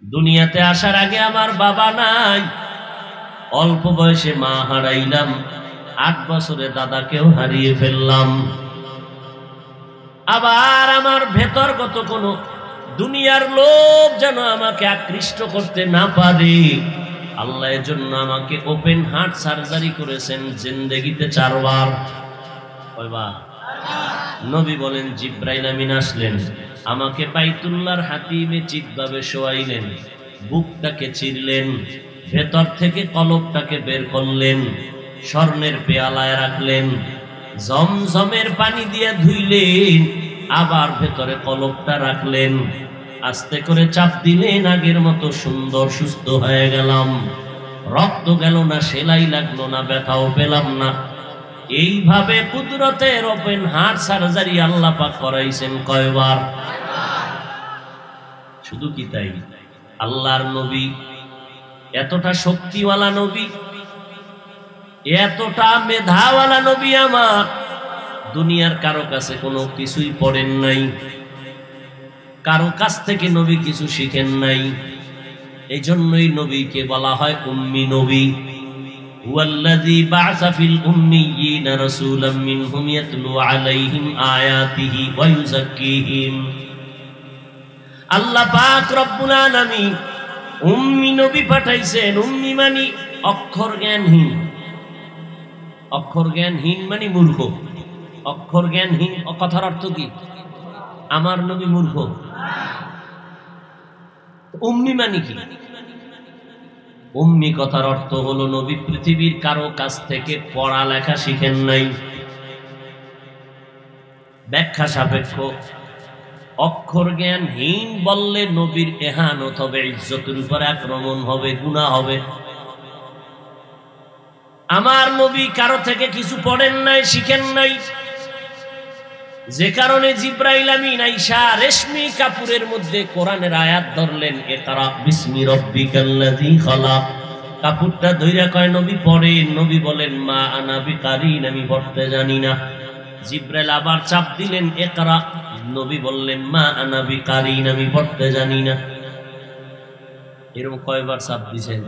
দুনিয়াতে আসার আগে আমার বাবা নাই, অল্প বয়সে মা হারাইলাম, 8 বছরে দাদাকেও হারিয়ে ফেললাম। আবার আমার ভেতরগত কোনো দুনিয়ার লোভ যেন আমাকে আকৃষ্ট করতে না পারে, আল্লাহ এর জন্য আমাকে ওপেন হার্ট সার্জারি করেছেন জিন্দেগিতে 4 বার। কয়বার? নবী বলেন জিব্রাইল আমিন আসলেন, আমাকে বাইতুল্লাহর হাতিমে চিৎভাবে শোয়াইলেন, বুকটাকে চিরলেন, ভেতর থেকে কলবটাকে বের করলেন, স্বর্ণের পেয়ালায় রাখলেন, জমজমের পানি দিয়ে ধুইলেন, আবার ভেতরে কলবটা রাখলেন, আস্তে করে চাপ দিলেন, আগের মতো সুন্দর সুস্থ হয়ে গেলাম, রক্ত গেল না, সেলাই লাগলো না, ব্যথাও পেলাম না। এইভাবে কুদরতের ওপেন হার্ট সার্জারি আল্লাহ পাক করাইছেন কয়বার? শুধু কি তাই, আল্লাহর নবী এতটা শক্তিওয়ালা নবী, এতটা মেধাওয়ালা নবী, আমার দুনিয়ার কারো কাছে কোনো কিছুই পড়েন নাই, কারো কাছ থেকে নবী কিছু শিখেন নাই। এই জন্যই নবীকে বলা হয় উম্মি নবী। হুয়াল্লাযী বা'সা ফিল উম্মিয়্যিনা রাসূলাম মিনহুম ইয়াতলু আলাইহিম আয়াতিহি ওয়া ইউযাক্কিহিম। আল্লাহ পাক রব্বুল আলামিন উম্মি নবী পাঠাইছেন। উম্মি মানে অক্ষর জ্ঞানহীন, অক্ষর জ্ঞানহীন মানে মূর্খ। অক্ষর জ্ঞানহীন কথার অর্থ কি? আমার নবী মূর্খ। উম্মি মানে কি? উম্মি কথার অর্থ হলো নবী পৃথিবীর কারো কাছ থেকে পড়ালেখা শিখেন নাই। ব্যাখ্যা সাপেক্ষ। অক্ষর জ্ঞানহীন বললে নবীর এহানত হবে, ইজ্জতের উপর আক্রমণ হবে, গুনাহ হবে। আমার নবী কারো থেকে কিছু পড়েন নাই, শিখেন নাই, যে কারণে জিব্রাইল আমিন আইসা রেশমি কাপড়ের মধ্যে কোরআনের আয়াত ধরলেন, ইকরা বিসমি রাব্বিকাল্লাযী খালাক। কাপড়টা ধইরা কয় নবী পড়েন। নবী বলেন মা আনা বিকারিন, আমি পড়তে জানি না। জিব্রাইল আবার চাপ দিলেন ইকরা, নবী বললেন মা আনা বিকারিন, আমি পড়তে জানি না। এরকম কয়বার চাপ দিয়েছেন?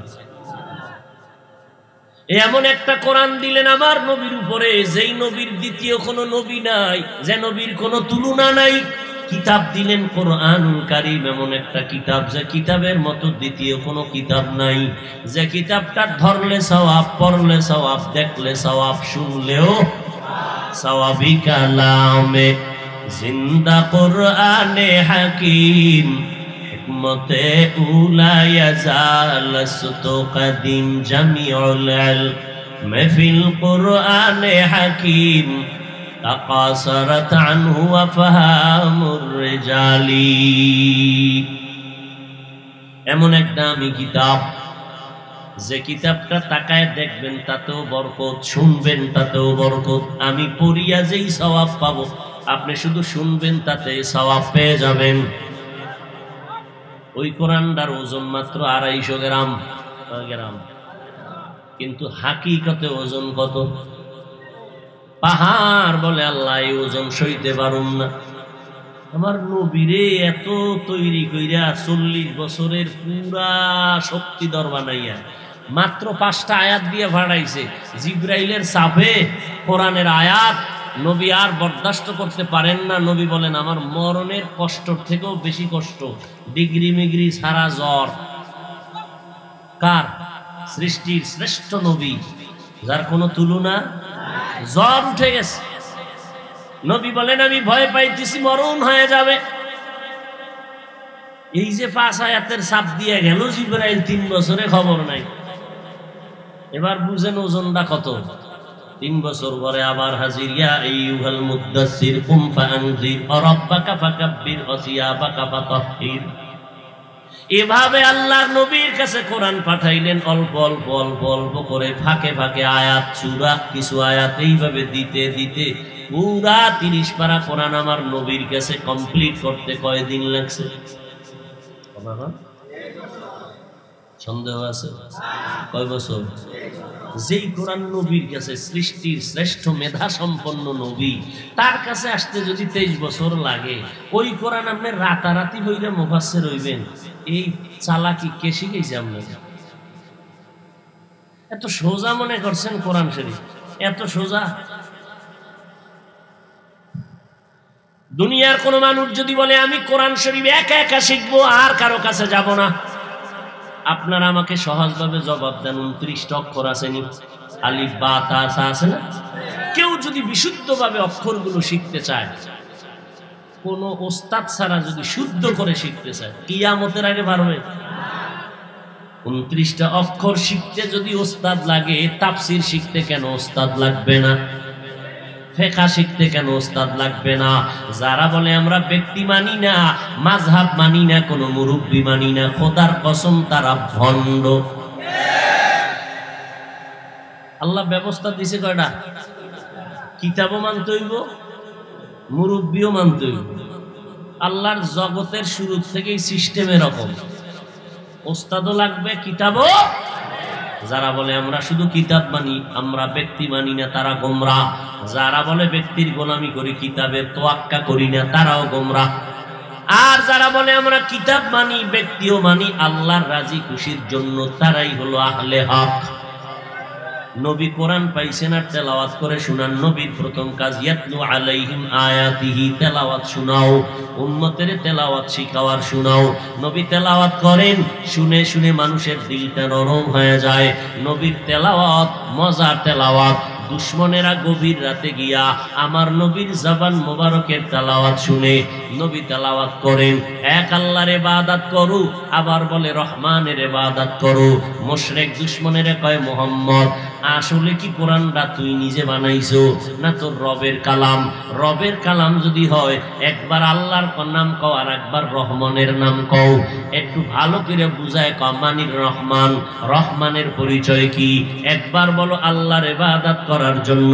এমন একটা কোরআন দিলেন আমার নবীর উপরে, যেই নবীর দ্বিতীয় কোনো নবী নাই, যে নবীর কোনো তুলনা নাই। কিতাব দিলেন কোরআনুল কারীম, এমন একটা কিতাব যে কিতাবের মতো দ্বিতীয় কোনো কিতাব নাই, যে কিতাবটা ধরলে সওয়াব, পড়লে সওয়াব, দেখলে সওয়াব, শুনলেও সওয়াবি। কালামে জিন্দা কোরআনে হাকিম, হিকমতে উলা ইয়াজালসতু কাদিম, জামিউল ইলম ফিল কোরআনে হাকিম, তাকাসারাত আনহু আফহামুর রিজালি। এমন একটা আমি কিতাব, যে কিতাবটা তাকায় দেখবেন তাতেও বরকত, শুনবেন তাতেও বরকত। আমি পড়িয়া যেই সওয়াব পাবো, আপনি শুধু শুনবেন তাতে সওয়াব পেয়ে যাবেন। ওই কোরআনটার ওজন মাত্র 250 গ্রাম, কিন্তু হাকিকতে ওজন কত? পাহাড় বলে আল্লাহ, এই ওজন সইতে পারুম না। আমার নবীরে এত তৈরি কইরা 40 বছরের পুরা শক্তিধর বানাইয়া মাত্র 5টা আয়াত দিয়ে ভাড়াইছে। জিব্রাইলের চাপে কোরআনের আয়াত নবী আর বরদাস্ত করতে পারেন না। নবী বলেন আমার মরণের কষ্টর থেকেও বেশি কষ্ট, ডিগ্রি মিগ্রি সারা জ্বর। কার? সৃষ্টির শ্রেষ্ঠ নবী, যার কোনো তুলনা। জ্বর উঠে গেছে, নবী বলেন আমি ভয় পাইতেছি মরণ হয়ে যাবে। এই যে 5 আয়াতের চাপ দিয়ে গেল জিব্রাইল, 3 বছরে খবর নাই। এবার বুঝেন ওজনটা কত। 3 বছর পরে আবার হাজির। ইয়া আইয়ুহাল মুদ্দাসসির কুম ফাআনজির রাব্বাকা ফাকাব্বির ওয়া সিয়াবাকা ফাতাহহির। এভাবে আল্লাহর নবীর কাছে কোরআন পাঠাইলেন, অল্প অল্প অল্প অল্প করে, ফাঁকে ফাঁকে আয়াত, সূরা, কিছু আয়াত, এইভাবে দিতে দিতে পুরা 30 পারা কোরআন আমার নবীর কাছে কমপ্লিট করতে কয়দিন লাগছে? সন্দেহ আছে? কয় বছর? যেই কোরআন নবীর কাছে, সৃষ্টির শ্রেষ্ঠ মেধা সম্পন্ন নবী, তার কাছে আসতে যদি 23 বছর লাগে, ওই কোরআন আপনি রাতারাতি বইলে মুফাসসির হইবেন? এই চালাকি কে শিখেছে আপনাকে? এত সোজা মনে করছেন কোরআন শরীফ? এত সোজা? দুনিয়ার কোন মানুষ যদি বলে আমি কোরআন শরীফ একা একা শিখবো আর কারো কাছে যাব না, আপনারা আমাকে সহজভাবে জবাব দেন। 29টা অক্ষর আছে নি? আলিফ বা তা আছে না? কেউ যদি বিশুদ্ধভাবে অক্ষরগুলো শিখতে চায়, কোন ওস্তাদ ছাড়া যদি শুদ্ধ করে শিখতে চায়, কিয়ামতের আগে পারবে? 29টা অক্ষর শিখতে যদি ওস্তাদ লাগে, তাফসীর শিখতে কেন ওস্তাদ লাগবে না? ফিকহ শিখতে কেন ওস্তাদ লাগবে না? যারা বলে আমরা ব্যক্তি মানি না, মাযহাব মানি না, কোন মুরব্বি মানি না, খোদার কসম তারা ভণ্ড। আল্লাহ ব্যবস্থা দিছে কয়টা? কিতাবও মানতে হইব, মুরব্বিও মানতে হইব। আল্লাহর জগতের শুরু থেকেই সিস্টেম এরকম, ওস্তাদও লাগবে, কিতাবও। যারা বলে আমরা শুধু কিতাব মানি, আমরা ব্যক্তি মানি না, তারা গোমরাহ। যারা বলে ব্যক্তির গোলামি করি, কিতাবের তোয়াক্কা করি না, তারাও গোমরাহ। আর যারা বলে আমরা কিতাব মানি, ব্যক্তিও মানি, আল্লাহর রাজি খুশির জন্য, তারাই হলো আহলে হক। নবী কোরআন পাইছেন আর তেলাওয়াত করে শুনান। নবীর প্রথম কাজ ইয়াতলু আলাইহিম আয়াতিহি, তেলাওয়াত শুনাও, উম্মতের তেলাওয়াত শিখাওয়ার শুনাও। নবী তেলাওয়াত করেন, শুনে শুনে মানুষের দিলটা নরম হয়ে যায়। নবীর তেলাওয়াত মজার তেলাওয়াত। দুশ্মনেরা গভীর রাতে গিয়া আমার নবীর জবান মোবারকের তেলাওয়াত শুনে নবী তেলাওয়াত করেন, এক আল্লাহর ইবাদত করো, আবার বলে রহমানের ইবাদত করো। মুশরিক দুশ্মনের কয় মুহাম্মদ আসলে কি কোরআনটা তুই নিজে বানাইছো না তোর রবের কালাম? রবের কালাম যদি হয় একবার আল্লাহর নাম কও আর একবার রহমানের নাম কও। একটু ভালো করে বুঝায় কও মানির রহমান, রহমানের পরিচয় কি? একবার বলো আল্লাহর ইবাদত করার জন্য,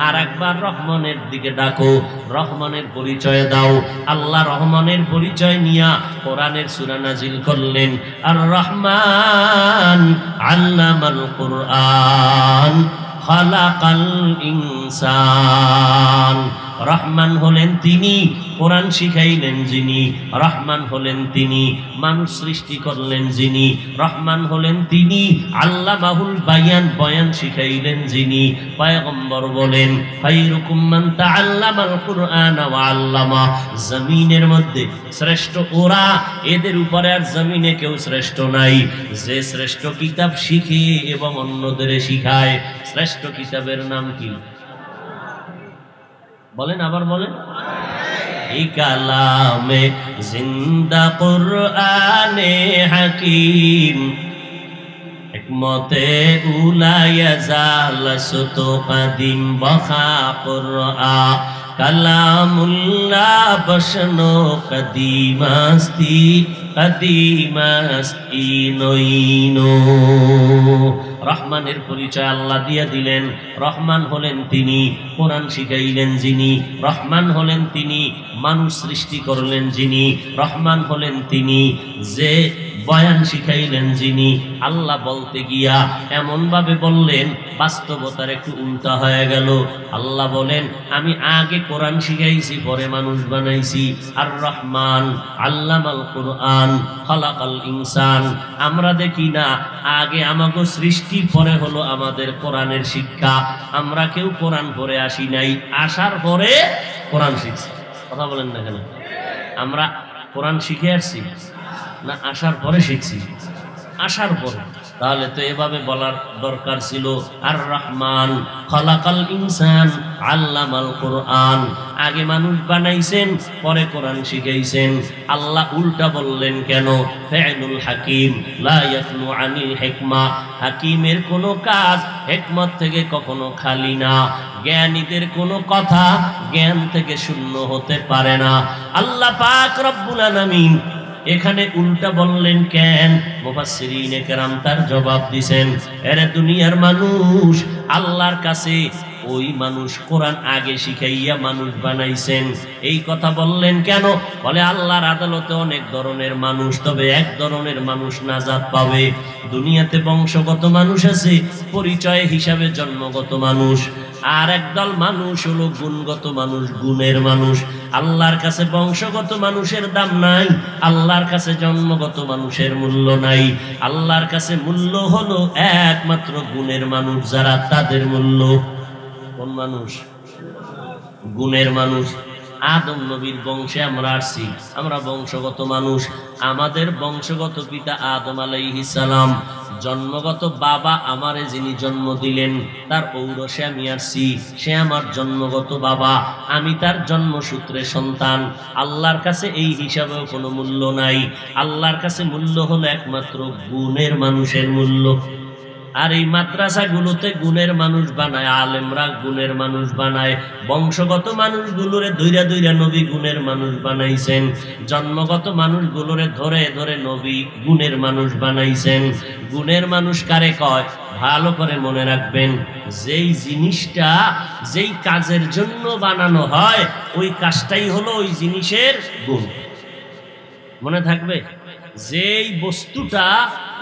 আর একবার রহমানের দিকে ডাকো, রহমানের পরিচয় দাও। আল্লাহ রহমানের পরিচয় নিয়া কোরআনের সূরা নাজিল করলেন, আর রহমান আল্লামাল কুরআন খালাকাল ইনসান। রহমান হলেন তিনি, কোরআন শিখাইলেন যিনি। রহমান হলেন তিনি, মানুষ সৃষ্টি করলেন যিনি। রহমান হলেন তিনি, আল্লামাহুল বায়ান, বয়ান শিখাইলেন যিনি। পয়গম্বর বলেন খায়রুকুম মান তাআল্লামাল কুরআন ওয়া আল্লামা। জমিনের মধ্যে শ্রেষ্ঠ ওরা, এদের উপরে আর জমিনে কেউ শ্রেষ্ঠ নাই। যে শ্রেষ্ঠ কিতাব শিখে এবং অন্যদের শিখায়। শ্রেষ্ঠ কিতাবের নাম কি বলেন? আবার বলেন। এই কালামে জিন্দা কুরআনে হাকিম, হিকমতে উলায়া জালাসত কাদিম বখা কুরআ কালামুল্লাহ বসনো কদিমাস্তি কদিমাস্তি নইনো। রহমানের পরিচয় আল্লাহ দিয়া দিলেন। রহমান হলেন তিনি, কোরআন শিখাইলেন যিনি। রহমান হলেন তিনি, মানুষ সৃষ্টি করলেন যিনি। রহমান হলেন তিনি, যে বয়ান শিখাইলেন যিনি। আল্লাহ বলতে গিয়া এমন ভাবে বললেন, বাস্তবতার একটু উল্টা হয়ে গেল। আল্লাহ বলেন আমি আগে কোরআন শিখাইছি, পরে মানুষ বানাইছি। আর রহমান আল্লামাল কুরআন খালাকাল ইনসান। আমরা দেখি না আগে আমাকে সৃষ্টি, পরে হলো আমাদের কোরআনের শিক্ষা। আমরা কেউ কোরআন পড়ে আসি নাই, আসার পরে কোরআন শিখছি। কথা বলেন না কেন? আমরা কোরআন শিখে আসছি না আসার পরে শিখছি? আসার পরে। তাহলে তো এভাবে বলার দরকার ছিল, আর রহমান খালাকাল ইনসান আল্লামাল কুরআন। আগে মানুষ বানাইছেন, পরে কোরআন শিখাইছেন। আল্লাহ উল্টা বললেন কেন? ফাইলুল হাকিম লা ইয়াখলু আনিল হিকমা। হাকিমের কোনো কাজ হিকমত থেকে কখনো খালি না। জ্ঞানীদের কোনো কথা জ্ঞান থেকে শূন্য হতে পারে না। আল্লাহ পাক রব্বুল আলামিন এখানে উল্টা বললেন কেন? মুফাসসিরিনে কেরাম তার জবাব দিবেন, এর দুনিয়ার মানুষ আল্লাহর কাছে ওই মানুষ কোরআন আগে শিখাইয়া মানুষ বানাইছেন। এই কথা বললেন কেন? বলে আল্লাহর আদালতে অনেক ধরনের মানুষ, তবে এক ধরনের মানুষ নাজাত পাবে। দুনিয়াতে বংশগত মানুষ আছে, পরিচয় হিসাবে জন্মগত মানুষ। আর একদল মানুষ হলো গুণগত মানুষ, গুণের মানুষ। আল্লাহর কাছে বংশগত মানুষের দাম নাই, আল্লাহর কাছে জন্মগত মানুষের মূল্য নাই। আল্লাহর কাছে মূল্য হলো একমাত্র গুণের মানুষ যারা, তাদের মূল্য। কোন মানুষ? গুণের মানুষ। আদম নবীর বংশে আমরা আসছি, আমরা বংশগত মানুষ। আমাদের বংশগত পিতা আদম আলাইহিস সালাম, জন্মগত বাবা আমারে যিনি জন্ম দিলেন তার ঔরসে আমি আসছি, সে আমার জন্মগত বাবা, আমি তার জন্মসূত্রে সন্তান। আল্লাহর কাছে এই হিসাবেও কোনো মূল্য নাই। আল্লাহর কাছে মূল্য হলো একমাত্র গুণের মানুষের মূল্য। আর এই মাদ্রাসাগুলোতে গুণের মানুষ বানায়, আলেমরা গুণের মানুষ বানায়। বংশগত মানুষগুলোরে ধৈরা ধৈরা নবী গুণের মানুষ বানাইছেন, জন্মগত মানুষগুলোরে ধরে ধরে নবী গুণের মানুষ বানাইছেন। গুণের মানুষ কারে কয়? ভালো করে মনে রাখবেন, যেই জিনিসটা যেই কাজের জন্য বানানো হয় ওই কাজটাই হলো ওই জিনিসের গুণ। মনে থাকবে, যেই বস্তুটা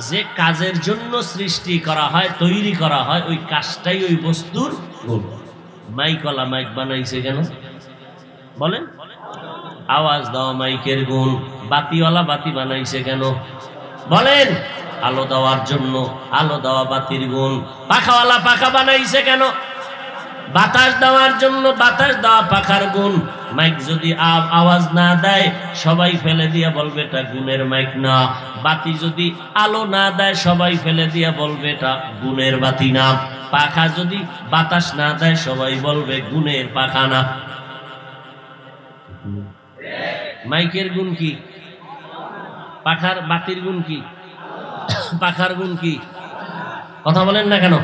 যে কাজের জন্য সৃষ্টি করা হয়, তৈরি করা হয়, ওই কাজটাই ওই বস্তুর গুণ। মাইকওয়ালা মাইক বানাইছে কেন বলেন? আওয়াজ দেওয়া মাইকের গুণ। বাতিওয়ালা বাতি বানাইছে কেন বলেন? আলো দেওয়ার জন্য, আলো দেওয়া বাতির গুণ। পাখাওয়ালা পাখা বানাইছে কেন? বাতাস দেওয়ার জন্য, বাতাস দেওয়া পাখার গুণ। মাইক যদি আওয়াজ না দেয় সবাই ফেলে দিয়া বলবে এটা গুণের মাইক না। বাতি যদি আলো না দেয় সবাই ফেলে দিয়া বলবে এটা গুণের বাতি না। পাখা যদি বাতাস না দেয় সবাই বলবে গুণের পাখা না। মাইকের গুণ কি? পাখার বাতির গুণ কি? পাখার গুণ কি? কথা বলেন না কেন?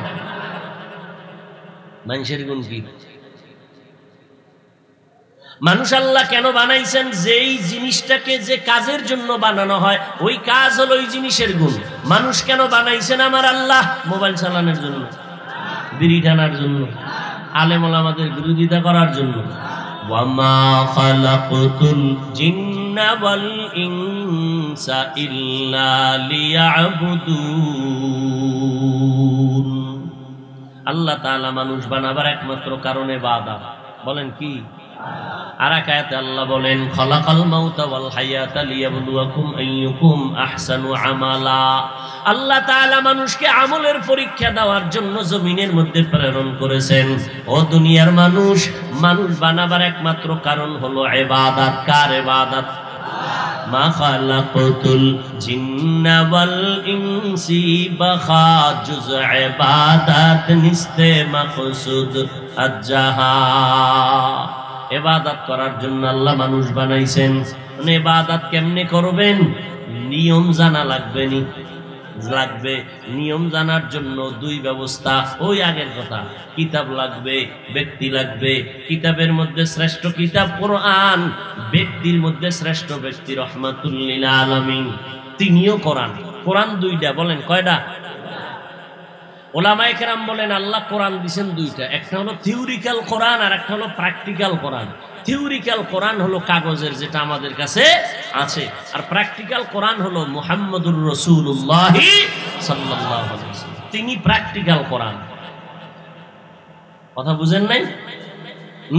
মানুষের গুণ কি? মানুষ আল্লাহ কেন বানাইছেন? যেই জিনিসটাকে যে কাজের জন্য বানানো হয় ওই কাজ হলো ওই জিনিসের গুণ। মানুষ কেন বানাইছেন আমার আল্লাহ? মোবাইল চালানোর জন্য, বিড়ি টানার জন্য, আলেম ওলামাদের বিরোধিতা করার জন্য। ওয়ামা খালাকতুল জিন্না ওয়াল ইনসা ইল্লা লিয়াবুদুন। আল্লাহ তাআলা মানুষ বানাবার একমাত্র কারণে ইবাদত। বলেন কি? আর এক আয়াতে আল্লাহ বলেন খালাকাল মাউতা ওয়াল হায়াতা লিয়াবলুয়াকুম আইয়ুকুম আহসানু আমালা। আল্লাহ তাআলা মানুষকে আমলের পরীক্ষা দেওয়ার জন্য জমিনের মধ্যে প্রেরণ করেছেন। ও দুনিয়ার মানুষ, মানুষ বানাবার একমাত্র কারণ হলো ইবাদত। কার ইবাদত? মা খালাকতুল জিন্না ওয়াল ইনসি বাখা জুজ ইবাদত নিস্তে মাকসুদ আজ্জাহা। ইবাদত করার জন্য আল্লাহ মানুষ বানাইছেন। মানে ইবাদত কেমনে করবেন? নিয়ম জানা লাগবে। নিয়ম জানার জন্য দুই ব্যবস্থা। ওই আগের কথা, কিতাব লাগবে, ব্যক্তি লাগবে। কিতাবের মধ্যে শ্রেষ্ঠ কিতাব কোরআন, ব্যক্তির মধ্যে শ্রেষ্ঠ ব্যক্তি রহমাতুল লিল আলামিন, তিনিও কোরআন। কোরআন দুইটা, বলেন কয়টা? ওলামায়ে কেরাম বলেন আল্লাহ কোরআন দিয়েছেন দুইটা, একটা হলো থিওরিক্যাল কোরআন আর একটা হলো প্র্যাকটিক্যাল কোরআন। থিওরিক্যাল কোরআন হলো কাগজের, যেটা আমাদের কাছে আছে, আর প্র্যাকটিক্যাল কোরআন হলো মুহাম্মদুর রাসূলুল্লাহ সাল্লাল্লাহু আলাইহি ওয়াসাল্লাম, তিনি প্র্যাকটিক্যাল কোরআন। কথা বুঝেন নাই?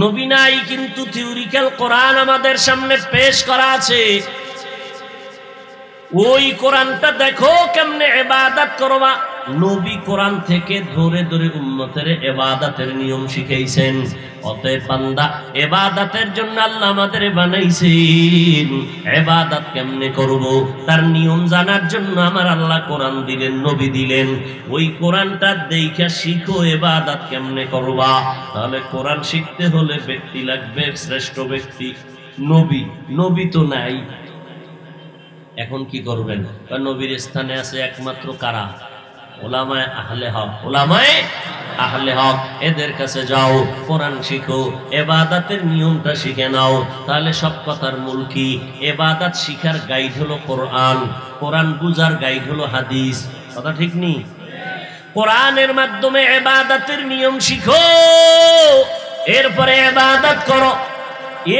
নবী নাই, কিন্তু থিওরিক্যাল কোরআন আমাদের সামনে পেশ করা আছে। ওই কোরআনটা দেখো কেমনে ইবাদত করবা। নবী কোরআন থেকে ধরে ধরে উম্মতের ইবাদতের নিয়ম শিখাইছেন। অতএব বান্দা, ইবাদতের জন্য আল্লাহ আমাদের বানাইছেন। ইবাদত কেমনে করব তার নিয়ম জানার জন্য আমার আল্লাহ কোরআন দিলেন, নবী দিলেন। ওই কোরআনটা দেখা শিখো ইবাদত কেমনে করবা। তাহলে কোরআন শিখতে হলে ব্যক্তি লাগবে, শ্রেষ্ঠ ব্যক্তি নবী। নবী তো নাই, এখন কি করবেন? নবীর স্থানে আছে একমাত্র কারা? উলামায়ে আহলে হক। উলামায়ে আহলে হক, এদের কাছে যাও, কোরআন শিখো, ইবাদতের নিয়মটা শিখে নাও। তাহলে সব কথার মূল কি? ইবাদত শিখার গাইড হলো কোরআন, কোরআন বুঝার গাইড হলো হাদিস। কথা ঠিক নেই? কোরআনের মাধ্যমে ইবাদতের নিয়ম শিখো, এরপরে ইবাদত করো।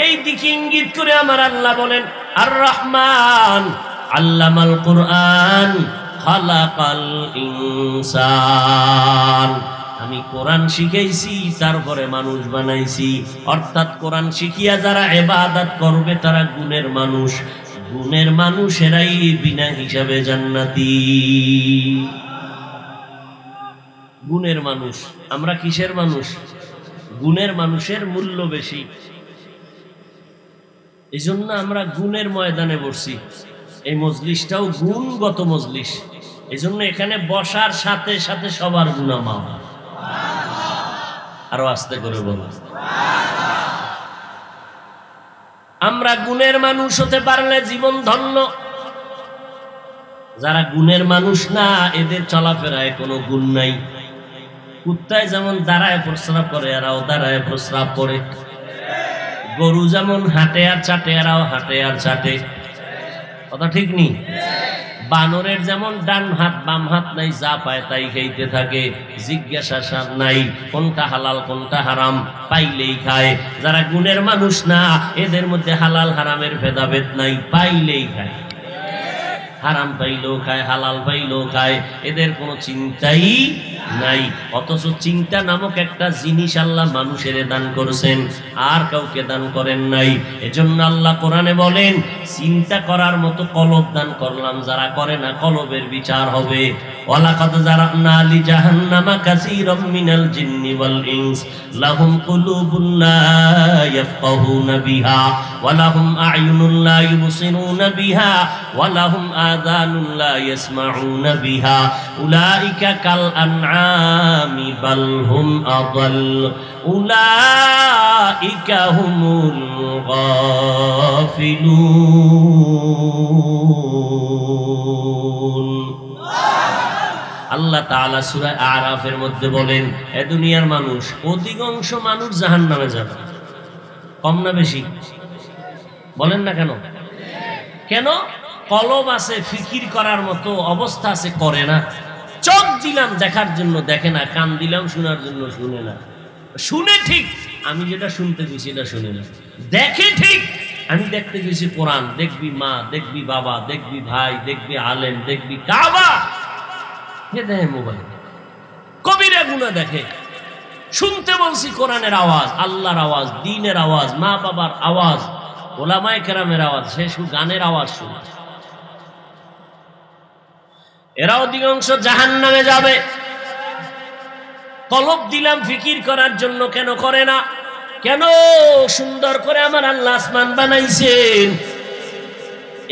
এই দিকে ইঙ্গিত করে আমার আল্লাহ বলেন আর রহমান আল্লামাল কোরআন খালাকাল ইনসান। আমি কোরআন শিখাইছি, তারপরে মানুষ বানাইছি। অর্থাৎ কোরআন শিখিয়া যারা ইবাদত করবে তারা গুণের মানুষ, গুণের মানুষেরাই বিনা হিসাবে জান্নাতি। গুণের মানুষ। আমরা কিসের মানুষ? গুণের মানুষের মূল্য বেশি, এই জন্য আমরা গুণের ময়দানে বসছি। এই মজলিসটাও গুণগত মজলিস, এই জন্য এখানে বসার সাথে সাথে সবার গুনাহ মাফ। আরো আস্তে করে বলো। আমরা গুণের মানুষ হতে পারলে জীবন ধন্য। যারা গুণের মানুষ না, এদের চলাফেরায় কোনো গুণ নাই। কুত্তায় যেমন দাঁড়ায় প্রস্রাব করে, এরাও দাঁড়ায় প্রস্রাব করে। গরু যেমন হাঁটে আর চাটে, এরাও হাঁটে আর চাটে। কথা ঠিক নি? বানরের যেমন ডান হাত বাম হাত নাই, যা পায় তাই খাইতে থাকে, জিজ্ঞাসা নাই কোনটা হালাল কোনটা হারাম, পাইলেই খায়। যারা গুণের মানুষ না, এদের মধ্যে হালাল হারামের ভেদাভেদ নাই, পাইলেই খায়। হারাম পাইলেও খায়, হালাল পাইলেও খায়, এদের কোনো চিন্তাই নাই। অথচ চিন্তা নামক একটা জিনিস আল্লাহ মানুষের দান করেছেন, আর কাউকে দান করেন নাই। এজন্য আল্লাহ কোরআনে বলেন, চিন্তা করার মতো কলব দান করলাম, যারা করে না কলবের বিচার হবে। ওয়ালাকাদ জারানা লি জাহান্নামা কাসীরাম মিনাল জিন্নি ওয়াল ইনস লাহুম কুলুবুন লা ইয়াফকাহুনা বিহা ওয়া লাহুম আ'য়ুনুন লা ইউবসিরুনা বিহা ওয়া লাহুম আযানুন লা ইয়াসমাউনা বিহা উলাইকা কাল আনআমি বাল হুম আযাল উলাইকা হুমুল গাফিলুন। আল্লাহ তাআলা সূরা আরাফের মধ্যে বলেন, এ দুনিয়ার মানুষ, অধিকাংশ মানুষ জাহান্নামে যাবে। কম না বেশি? বলেন না কেন? কেন? কলব আছে, ফিকির করার মতো অবস্থা আছে, করে না। চোখ দিলাম দেখার জন্য দেখে না, কান দিলাম শোনার জন্য শুনে না। শুনে ঠিক, আমি যেটা শুনতে গেছি এটা শুনে না। দেখে ঠিক, আমি দেখতে গেছি কোরআন, দেখবি মা, দেখবি বাবা, দেখবি ভাই, দেখবি আলেম, দেখবি কাবা, দেখে মোবাইল। কবিরা গুনাহ দেখে। শুনতে বলছি কোরআনের আওয়াজ, আল্লাহর আওয়াজ, দ্বীনের আওয়াজ, মা বাবার আওয়াজ, ওলামায়ে কেরামের আওয়াজ, সে শুধু গানের আওয়াজ শুনে। এরা অধিকাংশ জাহান্নামে যাবে। কলব দিলাম ফিকির করার জন্য, কেন করে না? কেন? সুন্দর করে আমার আল্লাহ আসমান বানাইছেন,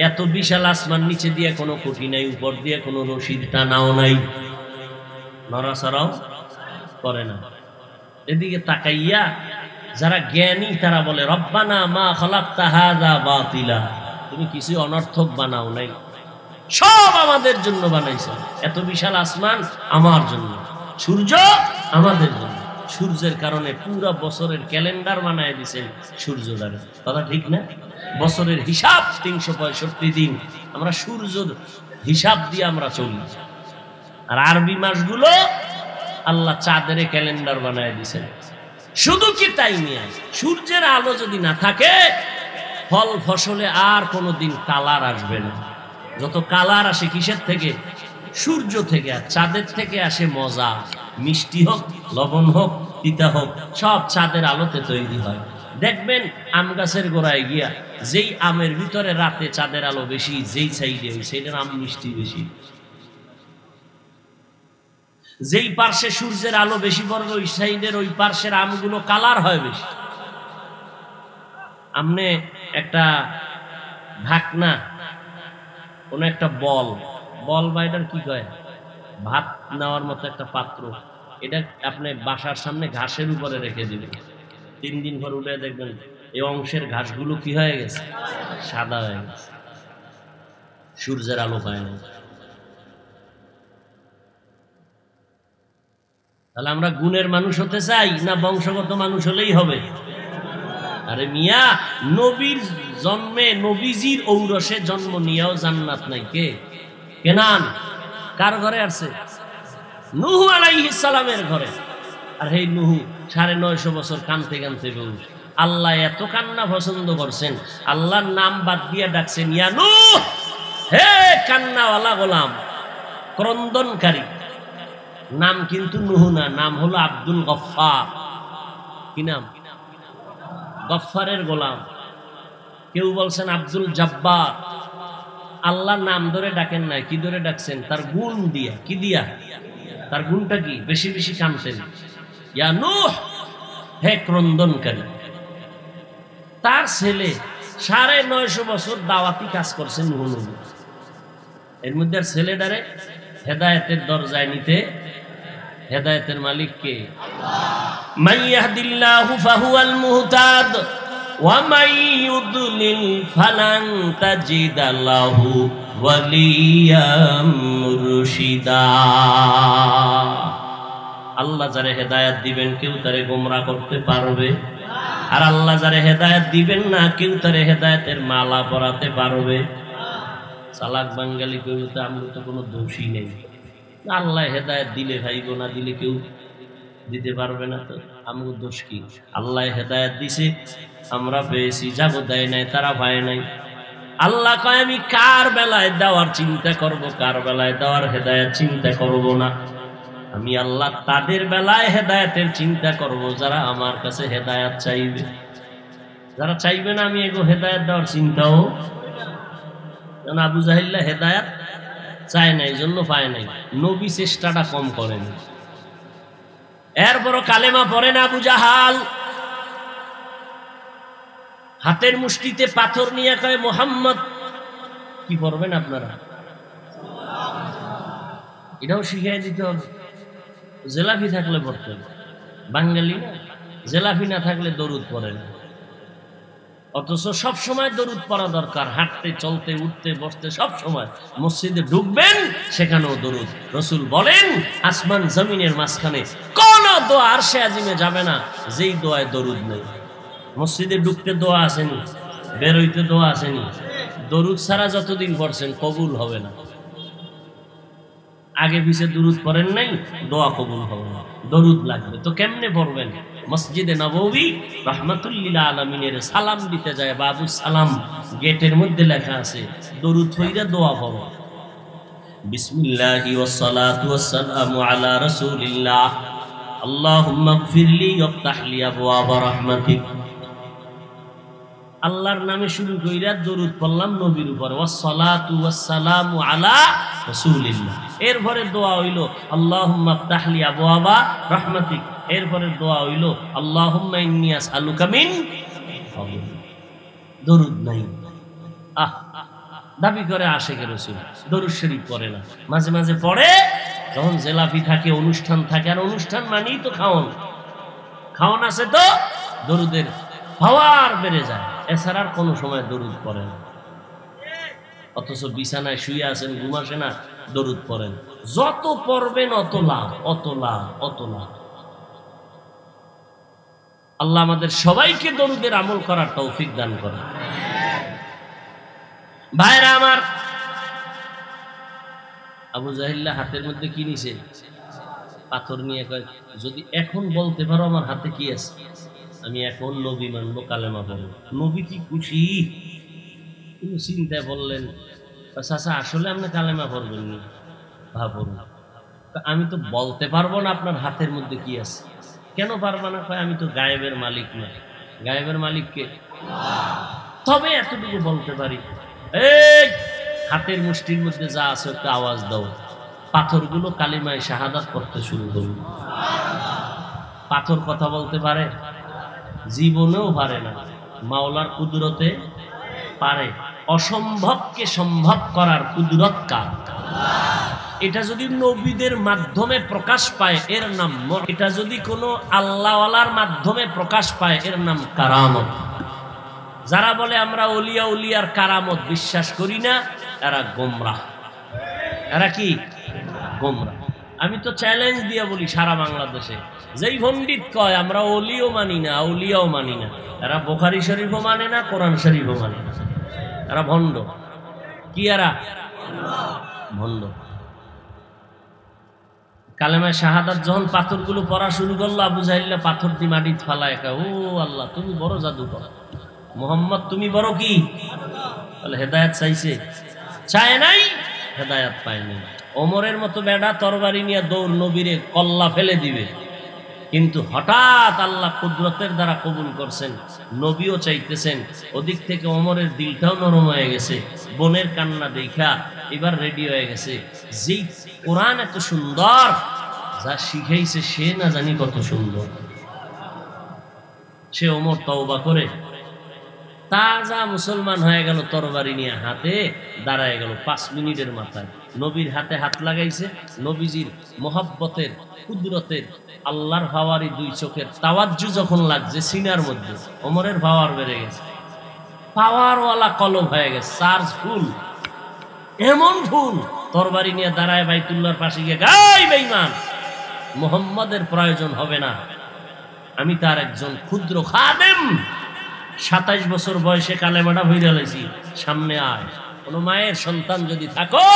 এত বিশাল আসমান, নিচে দিয়ে কোনো খুঁটি নাই, উপর দিয়ে কোনো রশিদ টানাও নাই, নড়াচড়াও করে না। এদিকে তাকাইয়া যারা জ্ঞানী তারা বলে, রব্বানা মা খালাকতা হাযা বাতিলা, তুমি কিছু অনর্থক বানাও নাই, সব আমাদের জন্য বানাইছো। এত বিশাল আসমান আমার জন্য, সূর্য আমাদের জন্য। সূর্যের কারণে পুরো বছরের ক্যালেন্ডার বানায় দিয়েছেন সূর্য দ্বারা। কথা ঠিক না? বছরের হিসাব 365 দিন আমরা সূর্যের হিসাব দিয়ে আমরা চলি। আর আরবি মাসগুলো আল্লাহ চাঁদের ক্যালেন্ডার বানায় দিয়েছেন। শুধু কি তাই নিয়ে, সূর্যের আলো যদি না থাকে, ফল ফসলে আর কোনোদিন কালার আসবে না। যত কালার আসে কিসের থেকে? সূর্য থেকে। আর চাঁদের থেকে আসে মজা, মিষ্টি হোক, লবণ হোক, তিতা হোক, সব চাঁদের আলোতে তৈরি হয়। দেখবেন আম গাছের গোড়ায় গিয়া, যেই আমের ভিতরে রাতে চাঁদের আলো বেশি, যেই সাইডে ওই সাইডের আম মিষ্টি বেশি। যেই পার্শ্বে সূর্যের আলো বেশি পড়বে, ওই সাইডের ওই পার্শ্বের আমগুলো কালার হয় বেশি। আমনে একটা ঢাকনা, কোন একটা বল বা এটার কি কয়, ভাত নেওয়ার মতো একটা পাত্র, এটা আপনি বাসার সামনে ঘাসের উপরে রেখে দিবেন। 3 দিন পর উঠে দেখবেন এই অংশের ঘাসগুলো কি হয়ে গেছে, সাদা হয়ে গেছে, সূর্যের আলো পায় না। তাহলে আমরা গুণের মানুষ হতে চাই না বংশগত মানুষ হলেই হবে? আরে মিয়া, নবীর জন্মে, নবীজির ঔরসে জন্ম নিয়েও জান্নাত নাই। কে? কেনান। কার ঘরে আছে? নূহ আলাইহিস সালামের ঘরে। আর এই নূহ 950 বছর কানতে কানতে বলল, আল্লাহ এত কান্না পছন্দ করছেন, আল্লাহর নাম বাদ দিয়ে ডাকছেন, ইয়া নূহ, হে কান্নাওয়ালা গোলাম, ক্রন্দনকারী। নাম কিন্তু নুহু না, নাম হলো আব্দুল গফফার। কি নাম? গফফারের গোলাম। কেউ বলছেন আব্দুল জব্বার। আল্লাহ নাম ধরে ডাকেন নাই, কি ধরে ডাকছেন? তার গুণ দিয়া। কি দিয়া? তার গুণটা কি? বেশি বেশি কাঁদতেন, ইয়া নূহ, হে ক্রন্দনকারী। তার ছেলে 950 বছর দাওয়াতি কাজ করছেন নূহ নবী। এর মধ্যে আর ছেলেটারে হেদায়েতের দরজায় নিতে, হেদায়েতের মালিক কে? মান ইয়াহদিল্লাহু ফাহুয়াল মুহতাদ ওয়া মান ইউদ্লিল ফালান তাজিদা লাহু ওয়ালিয়াম মুরশিদা। আল্লাহ যারে হেদায়েত দিবেন কেউ তারে গোমরাহ করতে পারবে, আর আল্লাহ যারে হেদায়েত দিবেন না কেউ তারে হেদায়েতের মালা পরাতে পারবে। চালাক বাঙালি কইতে আমরা তো কোনো দোষী নেই, আল্লাহ হেদায়েত দিলে ভাইব, না দিলে কেউ দিতে পারবে না, তো আমাদের দোষ কি? আল্লাহ হেদায়েত দিছে, আমরা পেয়েছি, যাবো দেয় নাই তারা পায় নাই। আল্লাহ কয় আমি কার বেলায় দেওয়ার চিন্তা করব, কার বেলায় দেওয়ার হেদায়েত চিন্তা করব না। আমি আল্লাহ তাদের বেলায় হেদায়েতের চিন্তা করব যারা আমার কাছে হেদায়েত চাইবে। যারা চাইবে না আমি এগো হেদায়েত দেওয়ার চিন্তাও। আবু জাহিল্লা হেদায়েত চায় না, এই জন্য পায় নাই। নবী চেষ্টাটা কম করেন, এরপরও কালেমা পড়ে না আবু জাহাল। হাতের মুষ্টিতে পাথর নিয়ে কয় মোহাম্মদ। কি পড়বেন আপনারা? এটাও শিখিয়ে দিতে হবে। জেলাফি থাকলে পড়তেন, বাঙালি না, জেলাফি না থাকলে দরুদ পড়েন। অথচ সব সময় দরুদ পড়া দরকার, হাঁটতে চলতে উঠতে বসতে সব সময়। মসজিদে ঢুকবেন সেখানেও দরুদ। রাসূল বলেন আসমান জমিনের মাঝখানে কোন দোয়া আরশে আজিমে যাবে না যেই দোয়ায় দরুদ নেই। মসজিদে ঢুকতে দোয়া আসেনি, বের হইতে দোয়া আসেনি। দরুদ ছাড়া যতদিন পড়ছেন কবুল হবে না। আগে পিছে দরুদ পড়েন নাই, দোয়া কবুল হবে না। দরুদ লাগবে তো কেমনে পড়বেন? মসজিদে নববী রাহমাতুল লিল আলামিনের সালাম দিতে যায় বাবু সালাম, গেটের মধ্যে লেখা আছে দরুদ পড়া দোয়া পড়ো। বিসমিল্লাহি ওয়াস সালাতু ওয়াস সালামু আলা রাসূলিল্লাহ আল্লাহুম্মা গফিরলি ওয়াফতাহলি আবওয়াবা রাহমাতিক। আল্লাহর নামে শুরু কইরা দরুদ পড়লাম নবীর উপর, ওয়াস সালাতু ওয়াস সালামু আলা রাসূলিল্লাহ। এরপরে দোয়া হইল আল্লাহুম্মা ইফতাহলি আবওয়াবা রাহমাতিক। এরপরে দোয়া হইল আল্লাহুম্মা ইন্নী আসআলুকা মিন ফাদলিক। দরুদ নাই। দাবি করে আশিকে রাসূল, দরুদ শরীফ পড়ে না। মাঝে মাঝে পড়ে যখন জেলাফি থাকে, অনুষ্ঠান থাকে। আর অনুষ্ঠান মানেই তো খাওন, খাওন আছে তো দরুদের পাওয়ার বেড়ে যায়। এছাড়া আর কোনো সময় দরুদ পড়ে না। অথচ বিছানায় শুয়ে আছেন, ঘুম আসে না, দরুদ পড়েন। যত পড়বেন অত লাভ, অত লাভ, অত লাভ। আল্লাহ আমাদের সবাইকে দরুদের আমল করার তৌফিক দান করেন। ভাইরা আমার, আবু জাহিল্লা হাতের মধ্যে কি নিছে? পাথর নিয়ে কয় যদি এখন বলতে পারো আমার হাতে কি আছে, আমি এখন নবী মানবো, কালেমা পড়বো। নবী কি খুশি! তিনি চিন্তায় বললেন চাচা আসলে আপনি কালেমা পড়বেন নি? ভাবুন, আমি তো বলতে পারবো না আপনার হাতের মধ্যে কি আছে। কেন পারবা না? কয় আমি তো গায়েবের মালিক না। গায়েবের মালিক কে? তবে এতটুকু বলতে পারি, এই হাতের মুষ্টির মধ্যে যা আছে একটা আওয়াজ দাও, পাথরগুলো কালিমায় শাহাদাত করতে শুরু করুন। পাথর কথা বলতে পারে? জীবনেও পারে না। মাওলার কুদরতে পারে। অসম্ভবকে সম্ভব করার কুদরত কার? এটা যদি নবীদের মাধ্যমে প্রকাশ পায় এর নাম, এটা যদি কোনো আল্লাহওয়ালার মাধ্যমে প্রকাশ পায় এর নাম কারামত। যারা বলে আমরা ওলিয়া উলিয়ার কারামত বিশ্বাস করি না, এরা গোমরাহ। এরা কি? গোমরাহ। আমি তো চ্যালেঞ্জ দিয়ে বলি সারা বাংলাদেশে যেই পণ্ডিত কয় আমরা ওলিও মানি না আউলিয়াও মানি না, এরা বুখারী শরীফও মানে না, কোরআন শরীফও মানে না। এরা ভণ্ড। কি এরা? ভণ্ড। কালেমায় শাহাদাত যখন পাথরগুলো পড়া শুরু করলো, আবু জাহিল্লা পাথর দিয়ে মাটি ফালায়, ও আল্লাহ তুমি বড় জাদুকর, মুহাম্মদ তুমি বড় কি? হেদায়েত চাইছে, চায় নাই, হেদায়েত পায় নাই। ওমরের মতো বেড়া তরবারি নিয়ে দৌড় নবীরে কল্লা ফেলে দিবে, কিন্তু হঠাৎ আল্লাহ কুদরতের দ্বারা কবুল করছেন, নবীও চাইতেছেন। ওদিক থেকে ওমরের দিলটাও নরম হয়ে গেছে, বোনের কান্না দেখা এবার রেডি হয়ে গেছে। যেই কোরআন এত সুন্দর, যা শিখাইছে সে না জানি কত সুন্দর। সে ওমর তওবা করে তাজা মুসলমান হয়ে গেল, তরবারি নিয়ে হাতে দাঁড়ায় গেল 5 মিনিটের মাথায়। নবীর হাতে হাত লাগাইছে, নবীজির মোহাব্বতের কুদরতের আল্লাহর পাওয়ারি 2 চোখের তাওয়াজ্জু যখন লাগছে সিনার মধ্যে, ওমরের পাওয়ার বেড়ে গেছে, পাওয়ারওয়ালা কলম হয়ে গেছে, চার্জ ফুল, এমন ফুল। তরবারি নিয়ে দাঁড়ায় বাইতুল্লাহর পাশে গিয়ে, গাই বেঈমান, মুহাম্মাদের প্রয়োজন হবে না, আমি তার একজন ক্ষুদ্র খাদেম। 27 বছর বয়সে কালেমাটা হইয়া লাইছি, সামনে আয়। কোন মায়ের সন্তান যদি থাকো,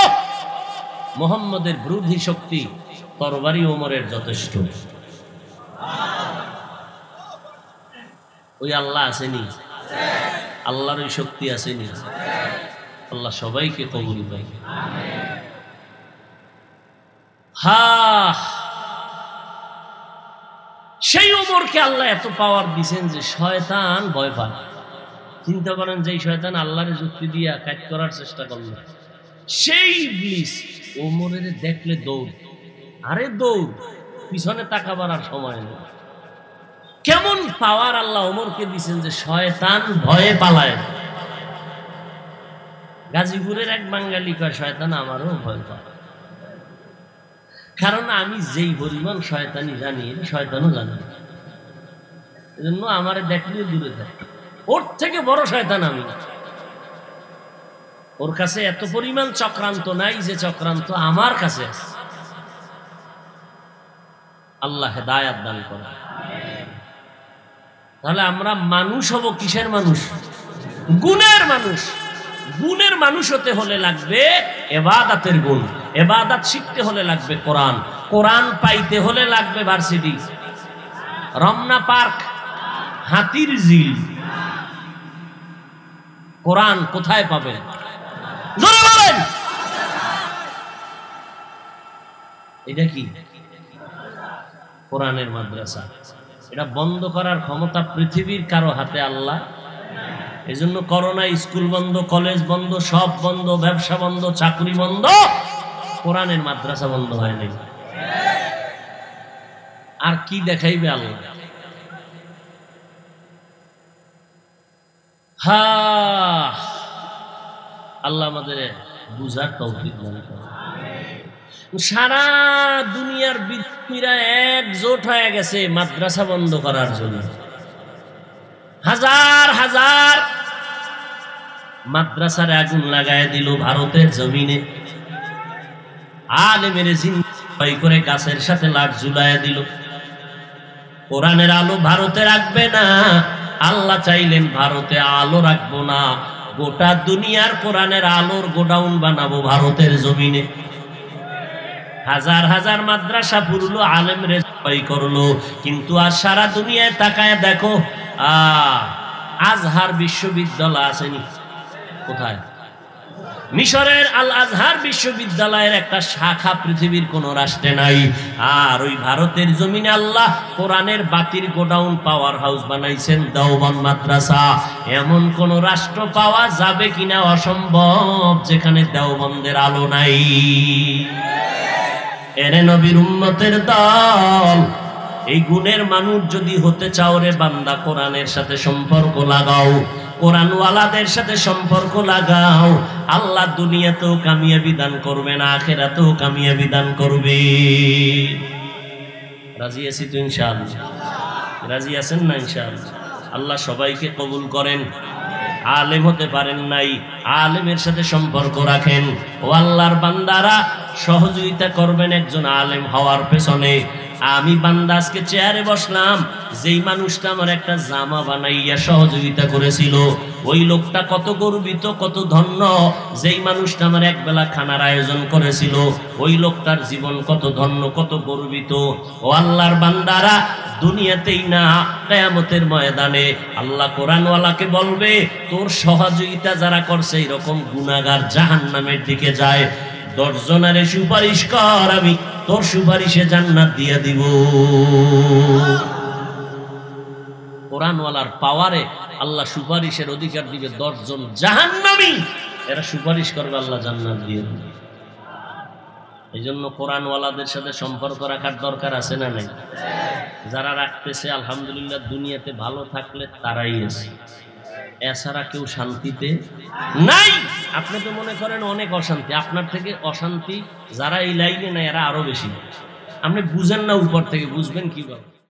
মুহাম্মাদের বিরোধী শক্তি তরবারি ওমরের যথেষ্ট। ওই আল্লাহ আসেনি, আল্লাহর ওই শক্তি আসেনি। আল্লাহ সবাইকে কবুল করে। সেই ওমরকে আল্লাহ এত পাওয়ার দিছেন যে শয়তান ভয় পায়। চিন্তা করেন, যে শয়তান আল্লাহর যুক্তি দিয়া কাজ করার চেষ্টা করল, সেই ইবলিস ওমরের দেখলে দৌড়, আরে দৌড়, পিছনে তাকাবার আর সময় নেই। কেমন পাওয়ার আল্লাহ ওমরকে দিছেন যে শয়তান ভয়ে পালায়। গাজীপুরের এক বাঙালি কয়, শয়তান আমারও ভয় পায়, কারণ আমি যেই পরিমাণ শয়তানি জানি শয়তানও জানি, এজন্য আমারে দেখলে দূরে থাকে। ওর থেকে বড় শয়তান আমি না। ওর কাছে এত পরিমাণ চক্রান্ত নাই যে চক্রান্ত আমার কাছে আছে। আল্লাহ হেদায়াত দান করে। তাহলে আমরা মানুষ হব কিসের মানুষ? গুণের মানুষ। গুণের মানুষ হতে হলে লাগবে ইবাদতের গুণ, ইবাদত শিখতে হলে লাগবে কোরআন, কোরআন পাইতে হলে লাগবে ভার্সিটি, রমনা পার্ক, হাতির ঝিল। কোরআন কোথায় পাবেন? জোরে বলেন। এটা কি? কোরআনের মাদ্রাসা। এটা বন্ধ করার ক্ষমতা পৃথিবীর কারো হাতে আল্লাহ। এজন্য করোনা, স্কুল বন্ধ, কলেজ বন্ধ, সব বন্ধ, ব্যবসা বন্ধ, চাকরি বন্ধ, কোরআনের মাদ্রাসা বন্ধ হয় নাই। আর কি দেখাইবে আল্লাহ? আল্লাহ আমাদের বুঝার তৌফিক দান করেন। সারা দুনিয়ার বিজ্ঞানীরা একজোট হয়ে গেছে মাদ্রাসা বন্ধ করার জন্য। হাজার হাজার মাদ্রাসার আগুন লাগায় দিল ভারতের জমিনে। আলেমের জিন্দাই করে গাছের সাথে লাট ঝুলায় দিল। কোরআনের আলো ভারতে রাখবে না। আল্লাহ চাইলেন ভারতে আলো রাখবো না, গোটা দুনিয়ার কোরআনের আলোর গোডাউন বানাবো ভারতের জমিনে। হাজার হাজার মাদ্রাসা পুরলো, আলেম রেজাই করলো, কিন্তু আর সারা দুনিয়ায় তাকায় দেখো, আজহার বিশ্ববিদ্যালয় আসেনি। কোথায়? মিশরের আল আজহার বিশ্ববিদ্যালয়ের একটা শাখা পৃথিবীর কোন রাষ্ট্রে নাই। আর ওই ভারতের জমিনে আল্লাহ কোরআনের বাতির গোডাউন, পাওয়ার হাউস বানাইছেন, দেওবন্দ মাদ্রাসা। এমন কোন রাষ্ট্র পাওয়া যাবে কিনা অসম্ভব যেখানে দেওবন্দের আলো নাই। এরে নবীর উম্মতের দল, এই গুণের মানুষ যদি হতে চাও রে বান্দা, কোরআনের সাথে সম্পর্ক লাগাও, কোরআনওয়ালাদের সাথে সম্পর্ক লাগাও। আল্লাহ দুনিয়াতেও কামিয়াবি দান করবেন, আখিরাতেও কামিয়াবি দান করবে। রাজি আছি তো ইনশাআল্লাহ? রাজি আছেন না ইনশাআল্লাহ? আল্লাহ সবাইকে কবুল করেন। আলেম হতে পারেন নাই, আলেমের সাথে সম্পর্ক রাখেন। ও আল্লাহর বান্দারা, সহযোগিতা করবেন একজন আলেম হওয়ার পেছনে। আমি বান্দা আজকে চেয়ারে বসলাম, যেই মানুষটা আমার একটা জামা বানাইয়া সহযোগিতা করেছিল, ওই লোকটা কত গর্বিত, কত ধন্য। যেই মানুষটা আমার একবেলা খানার আয়োজন করেছিল, ওই লোকটার জীবন কত ধন্য, কত গর্বিত। ও আল্লাহর বান্দারা, দুনিয়াতেই না কিয়ামতের ময়দানে আল্লাহ কোরআনওয়ালাকে বলবে, তোর সহযোগিতা যারা করছে এরকম গুনাহগার জাহান্নামের দিকে যায়। 10 জনের সুপারিশ কর, আমি তোর সুপারিশে জান্নাত দিয়ে দিব। কোরআনওয়ালার পাওয়ারে আল্লাহ সুপারিশের অধিকার দিবে 10 জন জাহান্নামী, এরা সুপারিশ করবে, আল্লাহ জান্নাত দিয়ে দিবে। এই জন্য কোরআনওয়ালাদের সাথে সম্পর্ক রাখার দরকার আছে না নাই? যারা রাখতেছে আলহামদুলিল্লাহ, দুনিয়াতে ভালো থাকলে তারাই আছে, এছাড়া কেউ শান্তিতে নাই। আপনি তো মনে করেন অনেক অশান্তি, আপনার থেকে অশান্তি যারা এই লাইনে নাই এরা আরো বেশি। আপনি বুঝেন না, উপর থেকে বুঝবেন কিভাবে?